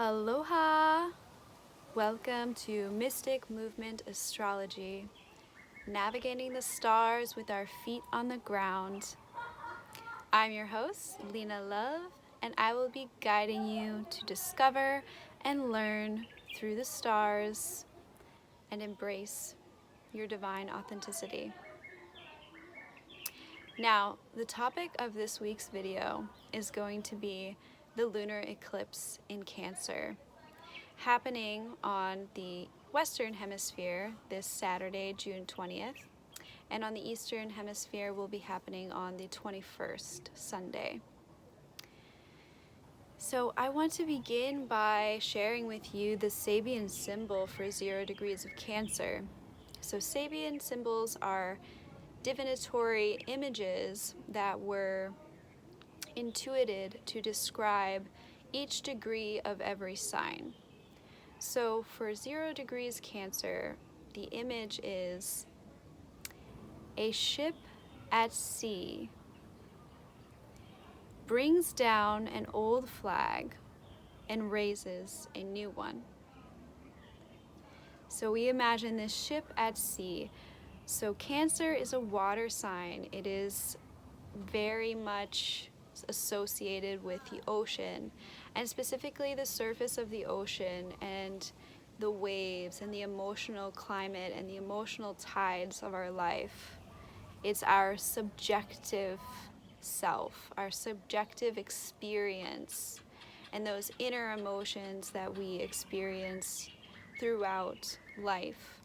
Aloha! Welcome to Mystic Movement Astrology, navigating the stars with our feet on the ground. I'm your host, Lena Love, and I will be guiding you to discover and learn through the stars and embrace your divine authenticity. Now, the topic of this week's video is going to be the lunar eclipse in Cancer, happening on the Western Hemisphere this Saturday, June 20th, and on the Eastern Hemisphere will be happening on the 21st, Sunday. So I want to begin by sharing with you the Sabian symbol for 0 degrees of Cancer. So Sabian symbols are divinatory images that were intuited to describe each degree of every sign. So for 0 degrees Cancer, the image is a ship at sea brings down an old flag and raises a new one. So we imagine this ship at sea. So Cancer is a water sign. It is very much associated with the ocean, and specifically the surface of the ocean and the waves and the emotional climate and the emotional tides of our life. It's our subjective self, our subjective experience, and those inner emotions that we experience throughout life.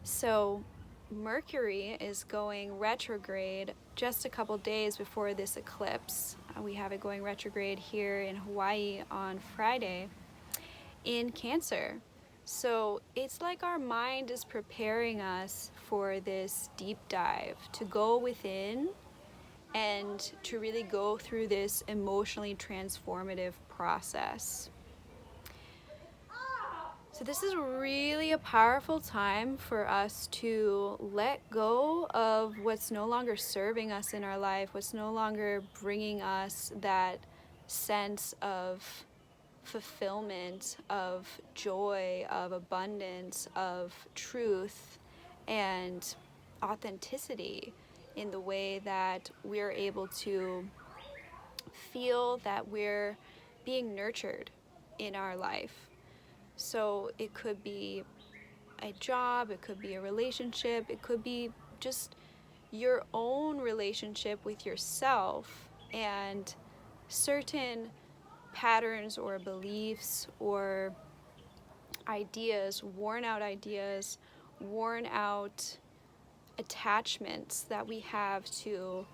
So Mercury is going retrograde just a couple days before this eclipse. We have it going retrograde here in Hawaii on Friday in Cancer. So it's like our mind is preparing us for this deep dive, to go within and to really go through this emotionally transformative process. So this is really a powerful time for us to let go of what's no longer serving us in our life, what's no longer bringing us that sense of fulfillment, of joy, of abundance, of truth and authenticity in the way that we're able to feel that we're being nurtured in our life. So it could be a job, it could be a relationship, it could be just your own relationship with yourself, and certain patterns or beliefs or ideas, worn out attachments that we have to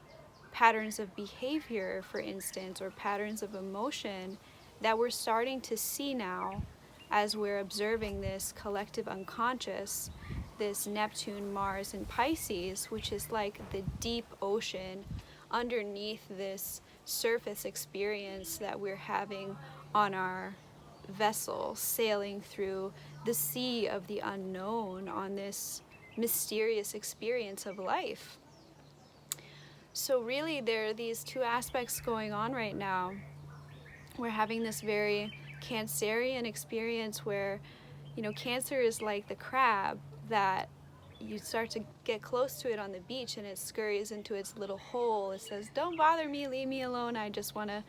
patterns of behavior, for instance, or patterns of emotion that we're starting to see now as we're observing this collective unconscious, this Neptune, Mars, and Pisces, which is like the deep ocean underneath this surface experience that we're having on our vessel, sailing through the sea of the unknown on this mysterious experience of life. So really there are these two aspects going on right now. We're having this very Cancerian experience where, Cancer is like the crab that you start to get close to it on the beach and it scurries into its little hole. It says, "Don't bother me, leave me alone. I just want to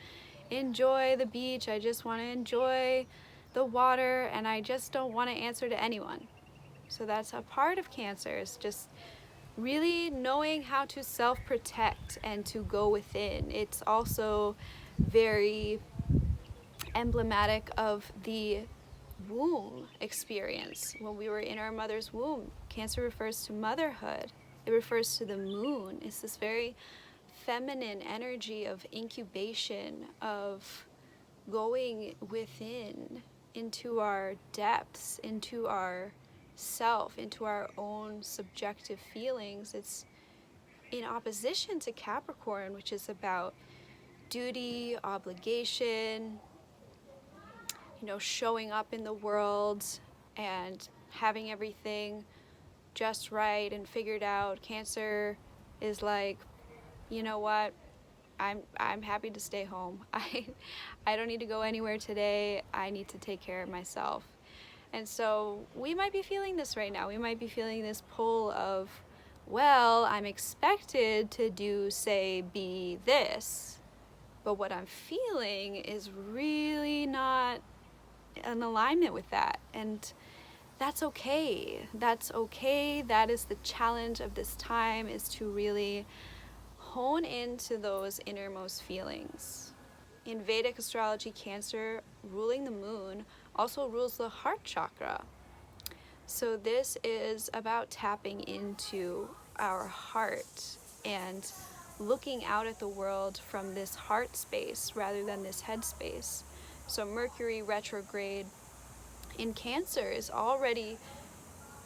enjoy the beach. I just want to enjoy the water, and I just don't want to answer to anyone." So that's a part of Cancer, is just really knowing how to self-protect and to go within. It's also very emblematic of the womb experience. When we were in our mother's womb, Cancer refers to motherhood. It refers to the moon. It's this very feminine energy of incubation, of going within, into our depths, into our self, into our own subjective feelings. It's in opposition to Capricorn, which is about duty, obligation, showing up in the world and having everything just right and figured out. Cancer is like, you know what? I'm happy to stay home. I don't need to go anywhere today. I need to take care of myself. And so we might be feeling this right now. We might be feeling this pull of, well, I'm expected to do, say, be this, but what I'm feeling is really not in alignment with that. And that's okay. That's okay. That is the challenge of this time, is to really hone into those innermost feelings. In Vedic astrology, Cancer, ruling the moon, also rules the heart chakra. So this is about tapping into our heart and looking out at the world from this heart space rather than this head space. So Mercury retrograde in Cancer is already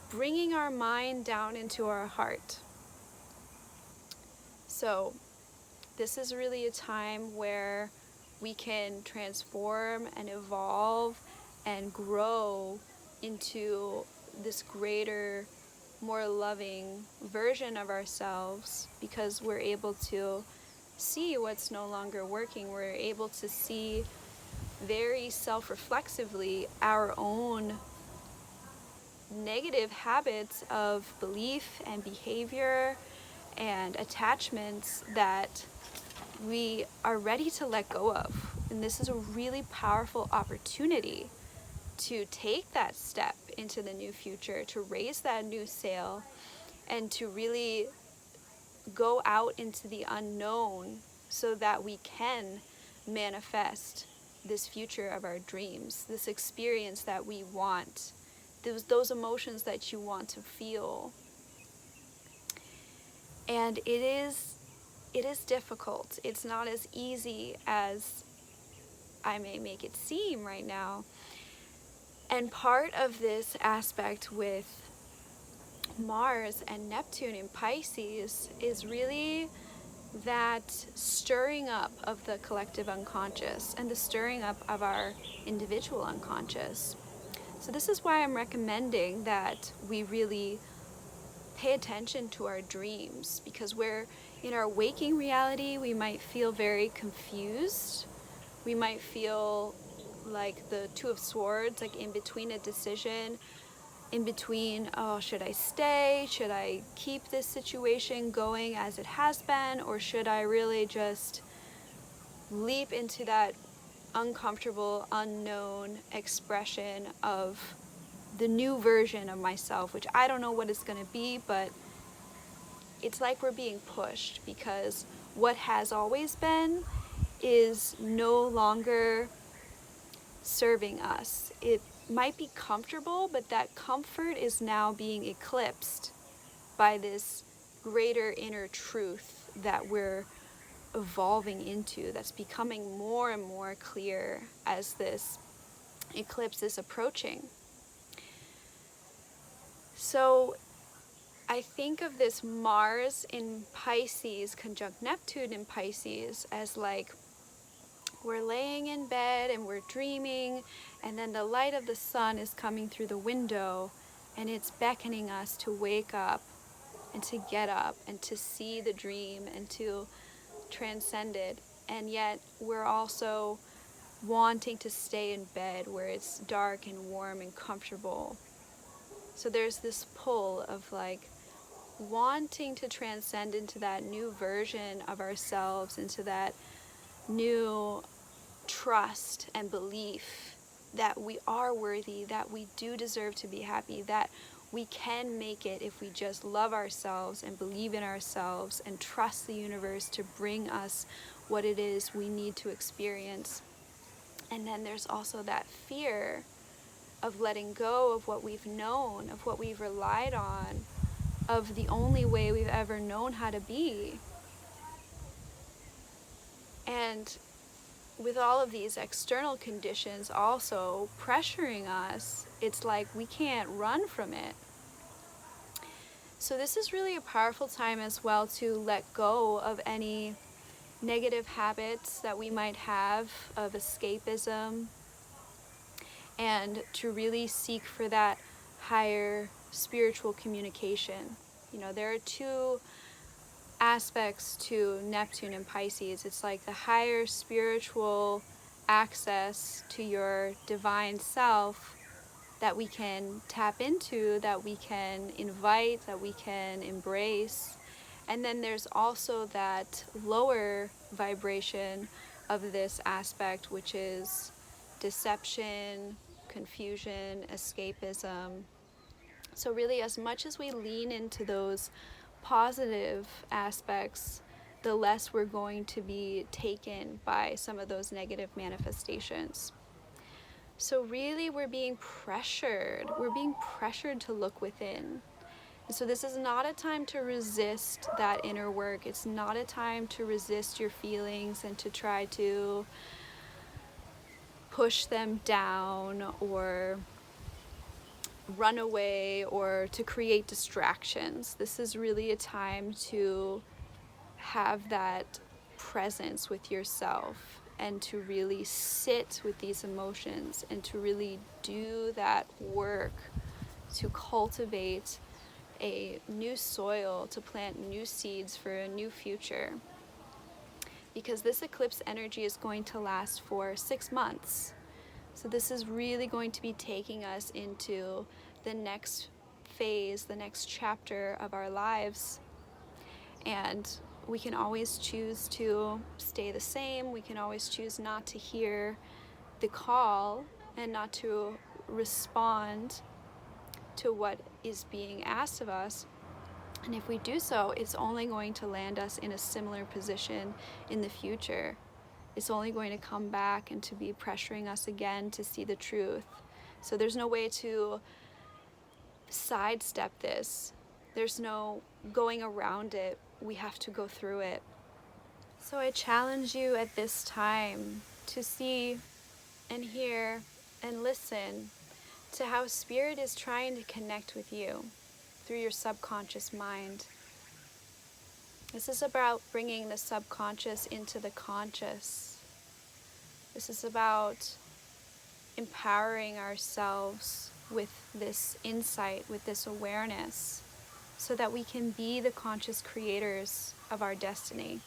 bringing our mind down into our heart. So this is really a time where we can transform and evolve and grow into this greater, more loving version of ourselves, because we're able to see what's no longer working. We're able to see very self-reflexively our own negative habits of belief and behavior and attachments that we are ready to let go of. And this is a really powerful opportunity to take that step into the new future, to raise that new sail, and to really go out into the unknown so that we can manifest this future of our dreams, this experience that we want, those emotions that you want to feel. And it is difficult. It's not as easy as I may make it seem right now. And part of this aspect with Mars and Neptune in Pisces is really that stirring up of the collective unconscious and the stirring up of our individual unconscious. So this is why I'm recommending that we really pay attention to our dreams, because we're in our waking reality, we might feel very confused. We might feel like the Two of Swords, like in between a decision, in between, oh, should I stay? Should I keep this situation going as it has been? Or should I really just leap into that uncomfortable, unknown expression of the new version of myself, which I don't know what it's going to be, but it's like we're being pushed, because what has always been is no longer serving us. It might be comfortable, but that comfort is now being eclipsed by this greater inner truth that we're evolving into, that's becoming more and more clear as this eclipse is approaching. So I think of this Mars in Pisces conjunct Neptune in Pisces as like we're laying in bed and we're dreaming, and then the light of the sun is coming through the window and it's beckoning us to wake up and to get up and to see the dream and to transcend it. And yet we're also wanting to stay in bed where it's dark and warm and comfortable. So there's this pull of like wanting to transcend into that new version of ourselves, into that new trust and belief that we are worthy, that we do deserve to be happy, that we can make it if we just love ourselves and believe in ourselves and trust the universe to bring us what it is we need to experience. And then there's also that fear of letting go of what we've known, of what we've relied on, of the only way we've ever known how to be. And with all of these external conditions also pressuring us, it's like we can't run from it. So this is really a powerful time as well to let go of any negative habits that we might have of escapism, and to really seek for that higher spiritual communication. You know, there are two aspects to Neptune and Pisces. It's like the higher spiritual access to your divine self that we can tap into, that we can invite, that we can embrace. And then there's also that lower vibration of this aspect, which is deception, confusion, escapism. So really, as much as we lean into those positive aspects, the less we're going to be taken by some of those negative manifestations. So really, we're being pressured. We're being pressured to look within. And so this is not a time to resist that inner work. It's not a time to resist your feelings and to try to push them down or run away or to create distractions. This is really a time to have that presence with yourself and to really sit with these emotions and to really do that work to cultivate a new soil, to plant new seeds for a new future. Because this eclipse energy is going to last for 6 months. So this is really going to be taking us into the next phase, the next chapter of our lives. And we can always choose to stay the same. We can always choose not to hear the call and not to respond to what is being asked of us. And if we do so, it's only going to land us in a similar position in the future. It's only going to come back and to be pressuring us again to see the truth. So there's no way to sidestep this. There's no going around it. We have to go through it. So I challenge you at this time to see and hear and listen to how Spirit is trying to connect with you through your subconscious mind. This is about bringing the subconscious into the conscious. This is about empowering ourselves with this insight, with this awareness, so that we can be the conscious creators of our destiny.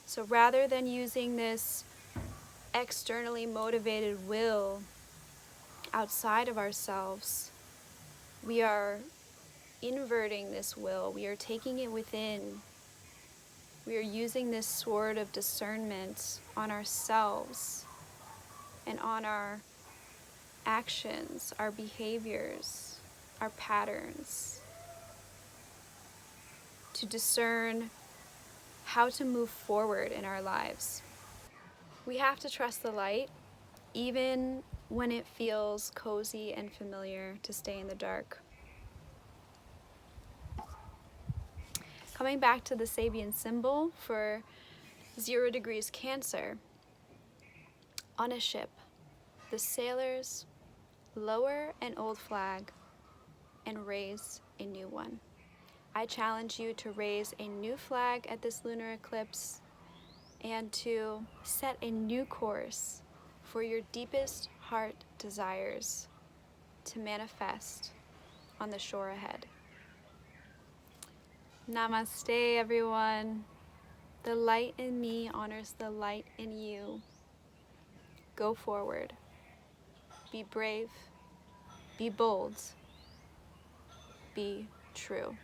So rather than using this externally motivated will outside of ourselves, we are inverting this will. We are taking it within. We are using this sword of discernment on ourselves and on our actions, our behaviors, our patterns, to discern how to move forward in our lives. We have to trust the light, even when it feels cozy and familiar to stay in the dark. Coming back to the Sabian symbol for 0 degrees Cancer, on a ship, the sailors lower an old flag and raise a new one. I challenge you to raise a new flag at this lunar eclipse and to set a new course for your deepest heart desires to manifest on the shore ahead. Namaste, everyone. The light in me honors the light in you. Go forward. Be brave. Be bold. Be true.